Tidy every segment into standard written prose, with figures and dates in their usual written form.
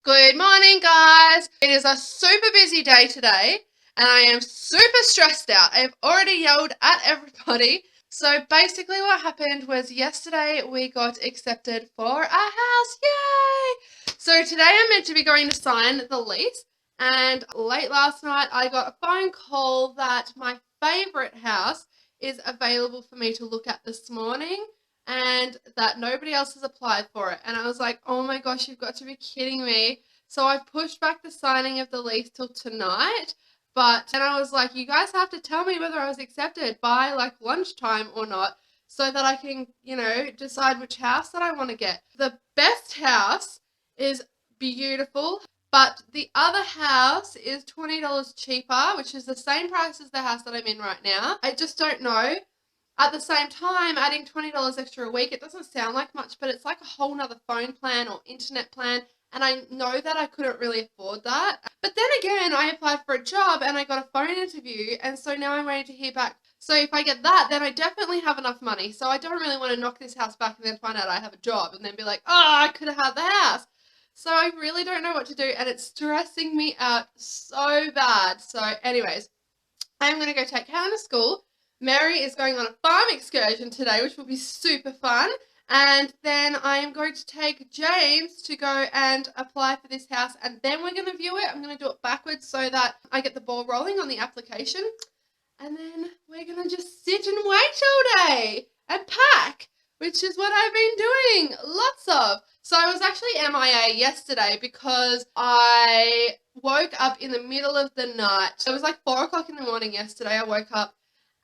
Good morning, guys. It is a super busy day today and I am super stressed out. I've already yelled at everybody. So basically what happened was yesterday we got accepted for a house. Yay! So today I'm meant to be going to sign the lease, and late last night I got a phone call that my favourite house is available for me to look at this morning and that nobody else has applied for it. And I was like, oh my gosh, you've got to be kidding me. So I pushed back the signing of the lease till tonight. But then I was like, you guys have to tell me whether I was accepted by like lunchtime or not, so that I can, decide which house that I want to get. The best house is beautiful, but the other house is $20 cheaper, which is the same price as the house that I'm in right now. I just don't know. At the same time, adding $20 extra a week, it doesn't sound like much, but it's like a whole nother phone plan or internet plan. And I know that I couldn't really afford that. But then again, I applied for a job and I got a phone interview. And so now I'm waiting to hear back. So if I get that, then I definitely have enough money. So I don't really want to knock this house back and then find out I have a job and then be like, oh, I could have had the house. So I really don't know what to do. And it's stressing me out so bad. So anyways, I'm going to go take Hannah to school. Mary is going on a farm excursion today, which will be super fun. And then I am going to take James to go and apply for this house, and then we're going to view it. I'm going to do it backwards so that I get the ball rolling on the application. And then we're going to just sit and wait all day and pack, which is what I've been doing lots of. So I was actually MIA yesterday because I woke up in the middle of the night. It was like 4 o'clock in the morning yesterday. I woke up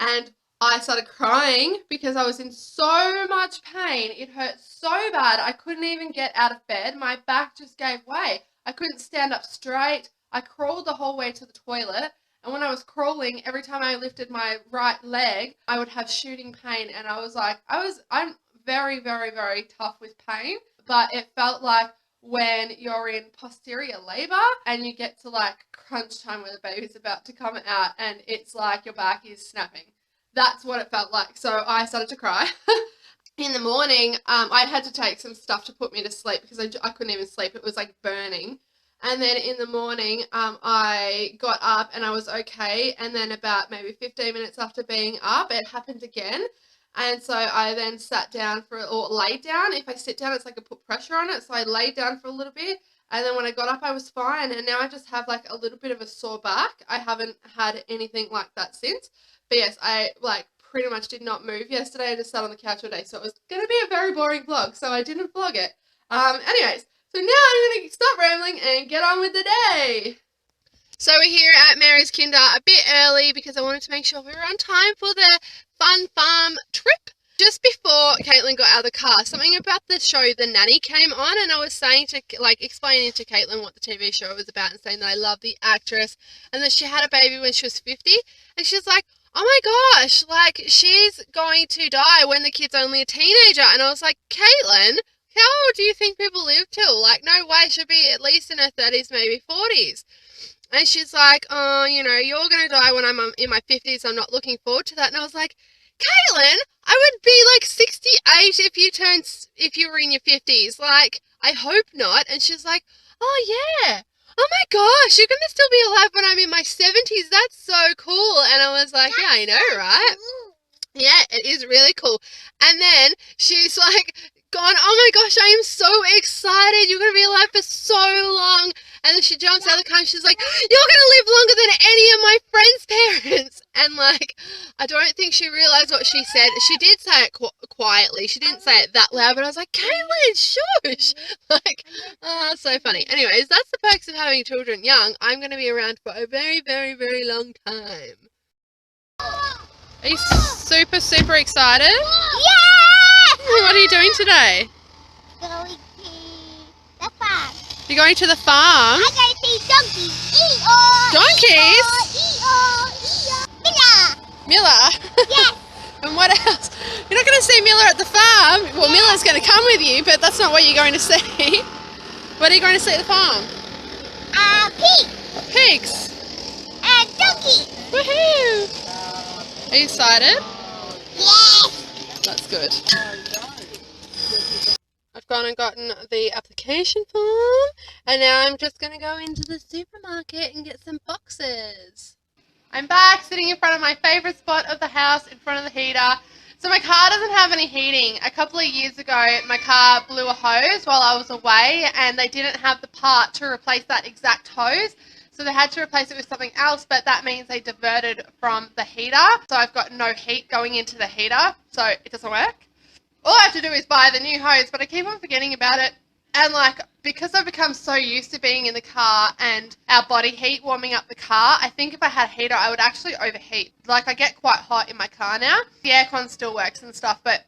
and I started crying because I was in so much pain. It hurt so bad. I couldn't even get out of bed. My back just gave way. I couldn't stand up straight. I crawled the whole way to the toilet. And when I was crawling, every time I lifted my right leg, I would have shooting pain. And I was like, I'm very, very, very tough with pain. But it felt like when you're in posterior labor and you get to like crunch time where the baby's about to come out and it's like your back is snapping. That's what it felt like. So I started to cry. In the morning, I had to take some stuff to put me to sleep because I couldn't even sleep. It was like burning. And then in the morning, I got up and I was okay. And then about maybe 15 minutes after being up, it happened again. And so I then sat down or laid down. If I sit down, it's like I put pressure on it. So I laid down for a little bit. And then when I got up, I was fine. And now I just have like a little bit of a sore back. I haven't had anything like that since. But yes, I like pretty much did not move yesterday. I just sat on the couch all day. So it was going to be a very boring vlog. So I didn't vlog it. Anyways, so now I'm going to stop rambling and get on with the day. So we're here at Mary's Kinder a bit early because I wanted to make sure we were on time for the fun farm trip. Just before Caitlin got out of the car, something about the show The Nanny came on, and I was saying to, explaining to Caitlin what the TV show was about and saying that I love the actress and that she had a baby when she was 50, and she's like, oh my gosh, like, she's going to die when the kid's only a teenager. And I was like, Caitlin, how old do you think people live till? Like, no way, she'll be at least in her 30s, maybe 40s. And she's like, oh, you're going to die when I'm in my 50s. I'm not looking forward to that. And I was like, Caitlin, I would be like 68 if you were in your 50s. Like, I hope not. And she's like, oh yeah. Oh my gosh, you're going to still be alive when I'm in my 70s. That's so cool. And I was like, yeah, I know, right? Yeah, it is really cool. And then she's like gone, oh my gosh, I am so excited. You're going to be alive for so long. And then she jumps out of the car and she's like, you're going to live longer than any of my friends' parents. And like, I don't think she realised what she said. She did say it quietly. She didn't say it that loud, but I was like, Caitlin, shush. Like, so funny. Anyways, that's the perks of having children young. I'm going to be around for a very, very, very long time. Are you super, super excited? Yeah! What are you doing today? Going to the farm. You're going to the farm? I'm going to see donkeys. E-oh, Donkeys? E-oh, E-oh. Miller. Miller? Yes. And what else? You're not going to see Miller at the farm. Well, yeah. Miller's going to come with you, but that's not what you're going to see. What are you going to see at the farm? Pigs. Pigs? And donkeys. Woohoo! Are you excited? Yes. That's good. I've gone and gotten the application form, and now I'm just going to go into the supermarket and get some boxes. I'm back sitting in front of my favourite spot of the house in front of the heater. So my car doesn't have any heating. A couple of years ago, my car blew a hose while I was away, and they didn't have the part to replace that exact hose. So they had to replace it with something else, but that means they diverted from the heater. So I've got no heat going into the heater, so it doesn't work. All I have to do is buy the new hose, but I keep on forgetting about it. And because I've become so used to being in the car and our body heat warming up the car, I think if I had a heater, I would actually overheat. I get quite hot in my car now. The aircon still works and stuff, but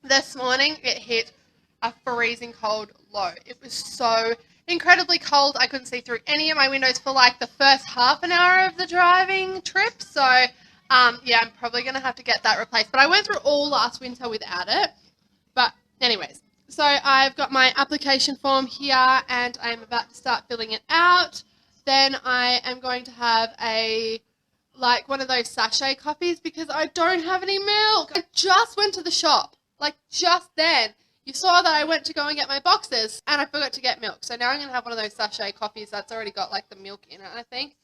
this morning it hit a freezing cold low. It was so incredibly cold. I couldn't see through any of my windows for the first half an hour of the driving trip. So, yeah, I'm probably going to have to get that replaced. But I went through all last winter without it. But anyways, so I've got my application form here and I'm about to start filling it out. Then I am going to have one of those sachet coffees because I don't have any milk. I just went to the shop, just then. You saw that I went to go and get my boxes and I forgot to get milk. So now I'm going to have one of those sachet coffees that's already got the milk in it, I think.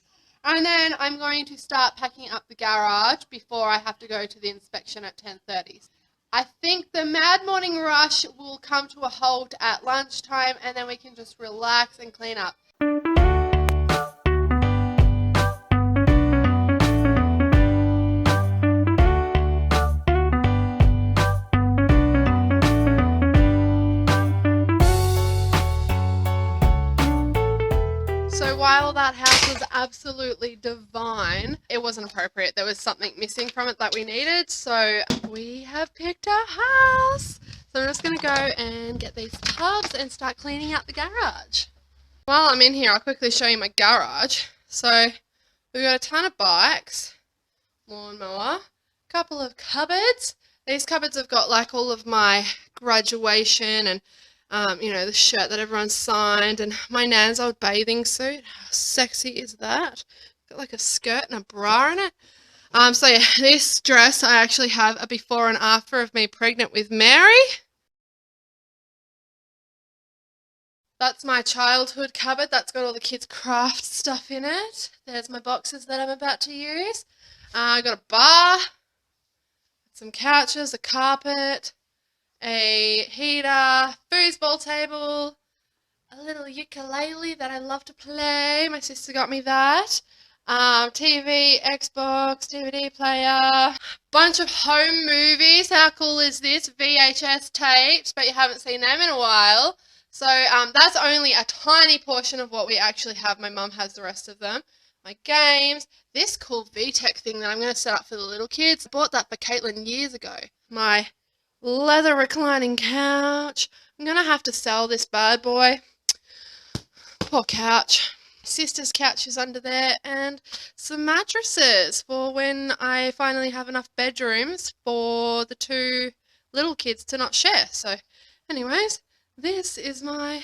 And then I'm going to start packing up the garage before I have to go to the inspection at 10:30. I think the mad morning rush will come to a halt at lunchtime and then we can just relax and clean up. So while that house was absolutely divine, it wasn't appropriate. There was something missing from it that we needed. So we have picked our house. So I'm just going to go and get these tubs and start cleaning out the garage. While I'm in here, I'll quickly show you my garage. So we've got a ton of bikes, lawnmower, a couple of cupboards. These cupboards have got all of my graduation and the shirt that everyone signed and my nan's old bathing suit. How sexy is that? Got a skirt and a bra in it. So yeah, this dress, I actually have a before and after of me pregnant with Mary. That's my childhood cupboard. That's got all the kids' craft stuff in it. There's my boxes that I'm about to use. I got a bar, some couches, a carpet, a heater, foosball table, a little ukulele that I love to play. My sister got me that. TV, Xbox, DVD player, bunch of home movies. How cool is this? VHS tapes, but you haven't seen them in a while. So that's only a tiny portion of what we actually have. My mum has the rest of them. My games, this cool VTech thing that I'm going to set up for the little kids. I bought that for Caitlin years ago. My leather reclining couch. I'm going to have to sell this bad boy. Poor couch. Sister's couch is under there and some mattresses for when I finally have enough bedrooms for the two little kids to not share. So anyways, this is my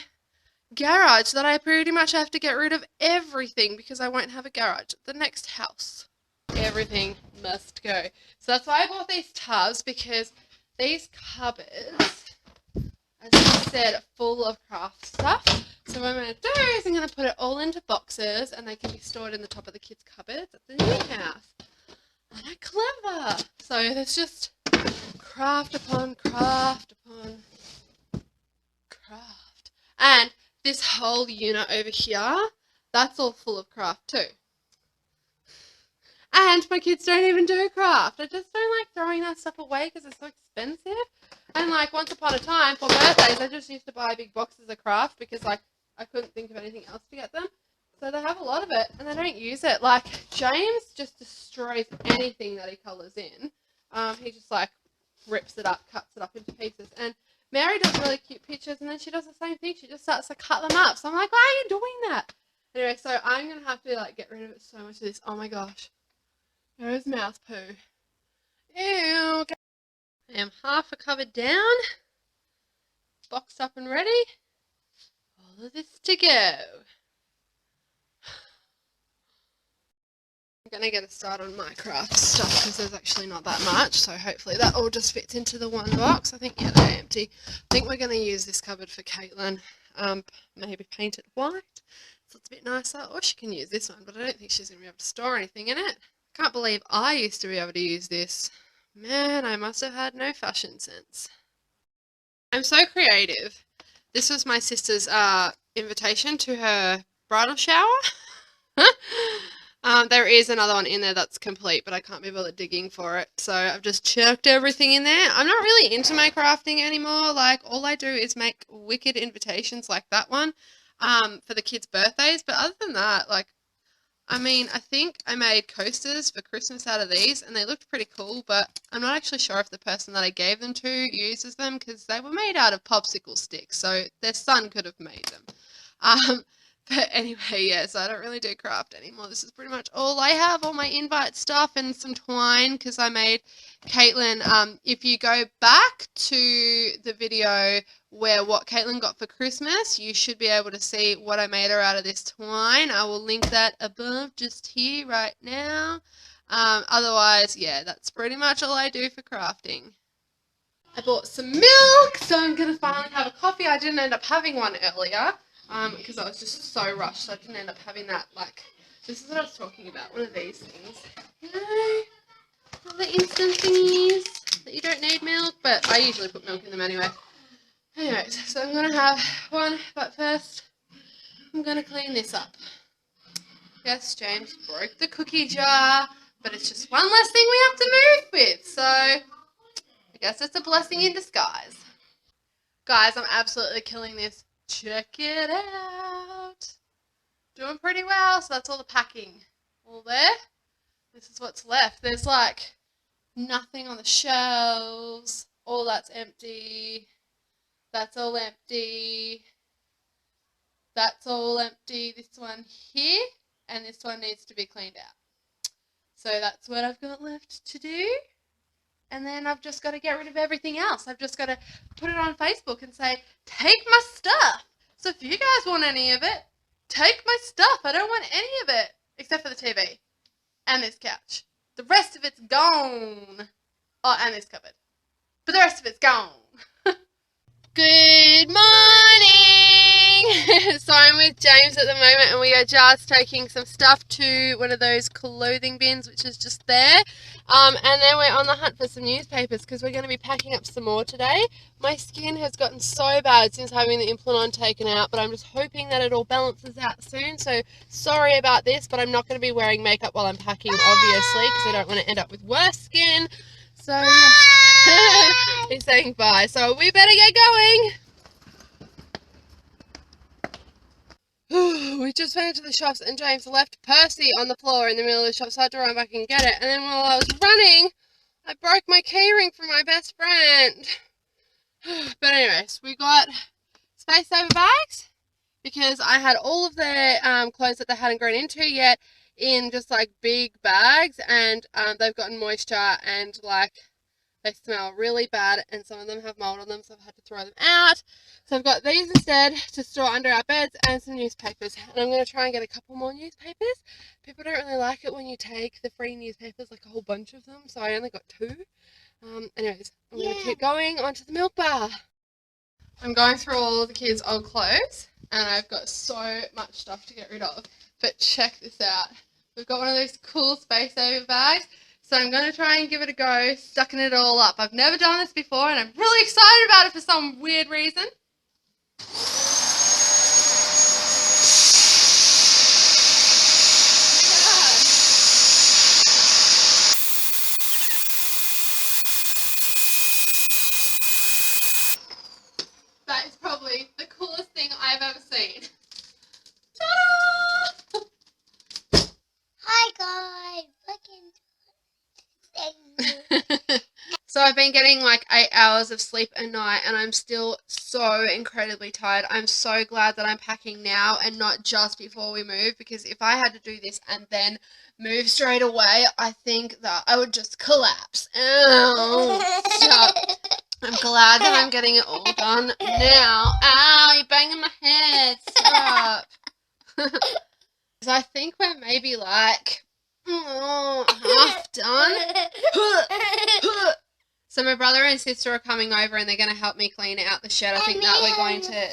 garage that I pretty much have to get rid of everything because I won't have a garage at the next house. Everything must go. So that's why I bought these tubs, because these cupboards, as I said, are full of craft stuff. So what I'm going to do is I'm going to put it all into boxes and they can be stored in the top of the kids' cupboards at the new house. Aren't I clever? So there's just craft upon craft upon craft. And this whole unit over here, that's all full of craft too. And my kids don't even do craft. I just don't like throwing that stuff away because it's so expensive. And once upon a time for birthdays, I just used to buy big boxes of craft because I couldn't think of anything else to get them. So they have a lot of it and they don't use it. James just destroys anything that he colours in. He just rips it up, cuts it up into pieces. And Mary does really cute pictures and then she does the same thing. She just starts to cut them up. So I'm like, why are you doing that? Anyway, so I'm going to have to get rid of it so much of this. Oh my gosh. There is mouse poo. Ew. I am half a cupboard down. Boxed up and ready. All of this to go. going to get a start on my craft stuff because there's actually not that much, so hopefully that all just fits into the one box. I think, yeah, they're empty. I think we're going to use this cupboard for Caitlin, maybe paint it white so it's a bit nicer, or she can use this one, but I don't think she's going to be able to store anything in it. I can't believe I used to be able to use this. Man, I must have had no fashion sense. I'm so creative. This was my sister's invitation to her bridal shower. There is another one in there that's complete, but I can't be bothered digging for it. So I've just chucked everything in there. I'm not really into my crafting anymore. Like, all I do is make wicked invitations like that one for the kids' birthdays. But other than that, like, I mean, I think I made coasters for Christmas out of these, and they looked pretty cool, but I'm not actually sure if the person that I gave them to uses them because they were made out of popsicle sticks, so their son could have made them. But anyway, yeah, so I don't really do craft anymore. This is pretty much all I have, all my invite stuff and some twine because I made Caitlin, if you go back to the video where what Caitlin got for Christmas, you should be able to see what I made her out of this twine. I will link that above just here right now. Otherwise, yeah, that's pretty much all I do for crafting. I bought some milk, so I'm going to finally have a coffee. I didn't end up having one earlier because I was just so rushed, so I didn't end up having that. Like, this is what I was talking about, one of these things. You know, all the instant thingies that you don't need milk, but I usually put milk in them anyway. Anyways, so I'm going to have one, but first I'm going to clean this up. Yes, James broke the cookie jar, but it's just one less thing we have to move with, so I guess it's a blessing in disguise. Guys, I'm absolutely killing this. Check it out. Doing pretty well, so that's all the packing. All there. This is what's left. There's like nothing on the shelves. All that's empty. That's all empty. That's all empty. This one here, and this one needs to be cleaned out. So that's what I've got left to do. And then I've just got to get rid of everything else. I've just got to put it on Facebook and say, take my stuff. So if you guys want any of it, take my stuff. I don't want any of it, except for the TV and this couch. The rest of it's gone. Oh, and this cupboard. But the rest of it's gone. Good morning! So I'm with James at the moment and we are just taking some stuff to one of those clothing bins which is just there. And then we're on the hunt for some newspapers because we're going to be packing up some more today. My skin has gotten so bad since having the implant taken out, but I'm just hoping that it all balances out soon. So sorry about this, but I'm not going to be wearing makeup while I'm packing, obviously, because I don't want to end up with worse skin. So he's saying bye, so we better get going. We just went into the shops and James left Percy on the floor in the middle of the shop, so I had to run back and get it. And then while I was running, I broke my keyring from my best friend. But anyways, we got space saver bags because I had all of the clothes that they hadn't grown into yet in just like big bags, and they've gotten moisture and like they smell really bad, and some of them have mold on them, so I've had to throw them out. So I've got these instead to store under our beds and some newspapers, and I'm going to try and get a couple more newspapers. People don't really like it when you take the free newspapers, like a whole bunch of them, so I only got 2. Anyways, I'm going to keep going onto the milk bar. I'm going through all of the kids' old clothes, and I've got so much stuff to get rid of, but check this out. We've got one of those cool space saver bags. So I'm going to try and give it a go, sucking it all up. I've never done this before and I'm really excited about it for some weird reason. That is probably the coolest thing I've ever seen. Ta-da! Hi guys, So I've been getting like 8 hours of sleep a night and I'm still so incredibly tired. I'm so glad that I'm packing now and not just before we move, because if I had to do this and then move straight away, I think that I would just collapse. Oh, stop. I'm glad that I'm getting it all done now. Ow, you're banging my head. Stop. So I think we're maybe like Oh, half done. So my brother and sister are coming over and they're going to help me clean out the shed. I think that we're going to...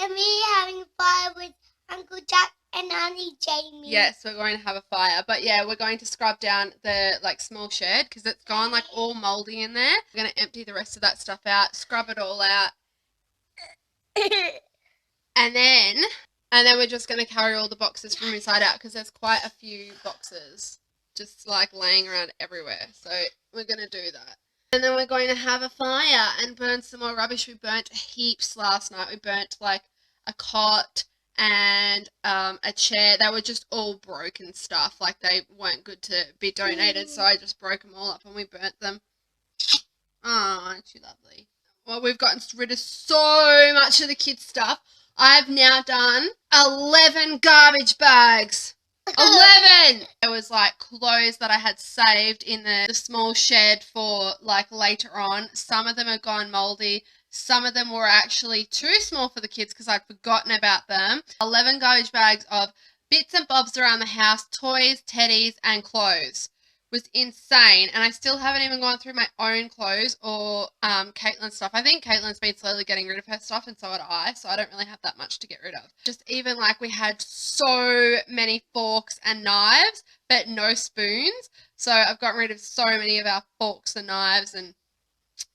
And me having fire with Uncle Jack and Auntie Jamie. Yes, we're going to have a fire. But yeah, we're going to scrub down the small shed because it's gone all mouldy in there. We're going to empty the rest of that stuff out, scrub it all out. And then we're just going to carry all the boxes from inside out because there's quite a few boxes just laying around everywhere. So we're going to do that. And then we're going to have a fire and burn some more rubbish. We burnt heaps last night. We burnt a cot and a chair. They were just all broken stuff. They weren't good to be donated. So I just broke them all up and we burnt them. Oh, aren't you lovely? Well, we've gotten rid of so much of the kids' stuff. I've now done 11 garbage bags. 11! There was clothes that I had saved in the small shed for later on. Some of them have gone mouldy. Some of them were actually too small for the kids because I'd forgotten about them. 11 garbage bags of bits and bobs around the house, toys, teddies, and clothes. Was insane, and I still haven't even gone through my own clothes or Caitlin's stuff. I think Caitlin's been slowly getting rid of her stuff, and so had I, so I don't really have that much to get rid of. Just even we had so many forks and knives, but no spoons, so I've gotten rid of so many of our forks and knives, and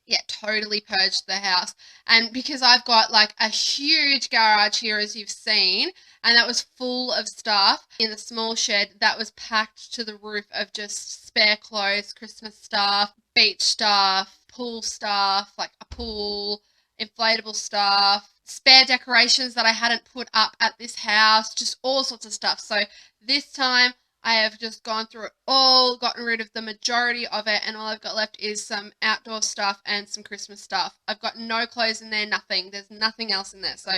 yeah, totally purged the house. And because I've got a huge garage here, as you've seen, and that was full of stuff in the small shed that was packed to the roof of just spare clothes, Christmas stuff, beach stuff, pool stuff, a pool, inflatable stuff, spare decorations that I hadn't put up at this house, just all sorts of stuff. So this time I have just gone through it all, gotten rid of the majority of it, and all I've got left is some outdoor stuff and some Christmas stuff. I've got no clothes in there, nothing. There's nothing else in there. So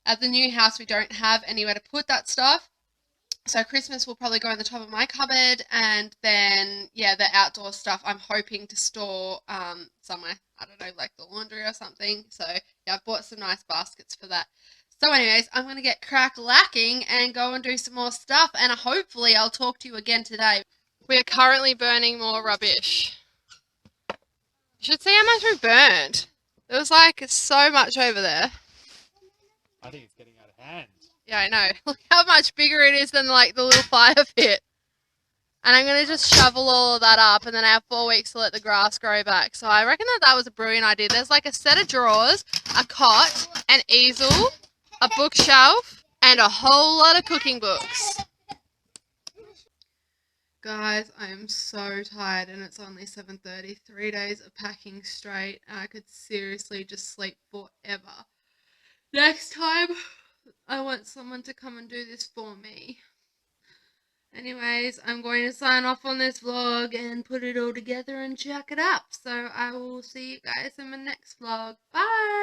at the new house, we don't have anywhere to put that stuff. So Christmas will probably go in the top of my cupboard, and then, yeah, the outdoor stuff I'm hoping to store somewhere. I don't know, the laundry or something. So, yeah, I've bought some nice baskets for that. So anyways, I'm going to get crack-lacking and go and do some more stuff, and hopefully I'll talk to you again today. We are currently burning more rubbish. You should see how much we burned. There was so much over there. I think it's getting out of hand. Yeah, I know. Look how much bigger it is than the little fire pit. And I'm going to just shovel all of that up, and then I have 4 weeks to let the grass grow back. So I reckon that was a brilliant idea. There's a set of drawers, a cot, an easel, a bookshelf, and a whole lot of cooking books. Guys, I am so tired and it's only 7:30. 3 days of packing straight, and I could seriously just sleep forever. Next time, I want someone to come and do this for me. Anyways, I'm going to sign off on this vlog and put it all together and jack it up. So I will see you guys in my next vlog. Bye!